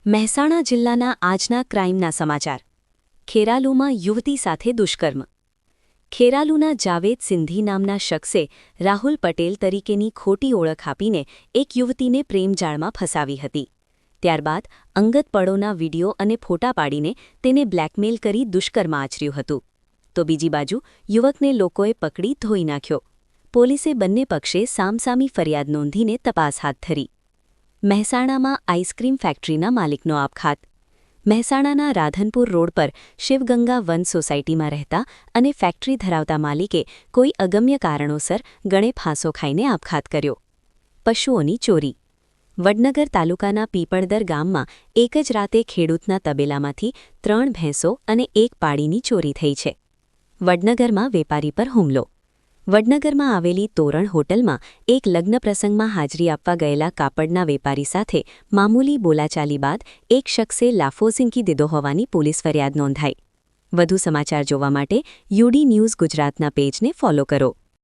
મહેસાણા જિલ્લાના આજના ક્રાઇમના સમાચાર. ખેરાલુમાં યુવતી સાથે દુષ્કર્મ. ખેરાલુના જાવેદ સિંધી નામના શખ્સે રાહુલ પટેલ તરીકેની ખોટી ઓળખ આપીને એક યુવતીને પ્રેમજાળમાં ફસાવી હતી. ત્યારબાદ અંગત પળોના વિડિયો અને ફોટા પાડીને તેને બ્લેકમેલ કરી દુષ્કર્મ આચર્યું હતું. તો બીજી બાજુ યુવકને લોકોએ પકડી ધોઈ નાખ્યો. પોલીસે બંને પક્ષે સામસામી ફરિયાદ નોંધીને તપાસ હાથ ધરી. મહેસાણામાં આઈસ્ક્રીમ ફેક્ટરીના માલિકનો આપઘાત. મહેસાણાના રાધનપુર રોડ પર શિવગંગા વન સોસાયટીમાં રહેતા અને ફેક્ટરી ધરાવતા માલિકે કોઈ અગમ્ય કારણોસર ગળે ફાંસો ખાઈને આપઘાત કર્યો. પશુઓની ચોરી. વડનગર તાલુકાના પીપળદર ગામમાં એક જ રાતે ખેડૂતના તબેલામાંથી 3 ભેંસો અને 1 પાડીની ચોરી થઈ છે. વડનગરમાં વેપારી પર હુમલો. વડનગરમાં આવેલી તોરણ હોટલમાં એક લગ્ન પ્રસંગમાં હાજરી આપવા ગયેલા કાપડના વેપારી સાથે મામૂલી બોલાચાલી બાદ એક શખ્સે લાફો ઝીંકી દીધો હોવાની પોલીસ ફરિયાદ નોંધાઈ. વધુ સમાચાર જોવા માટે યુડી ન્યૂઝ ગુજરાતના પેજને ફોલો કરો.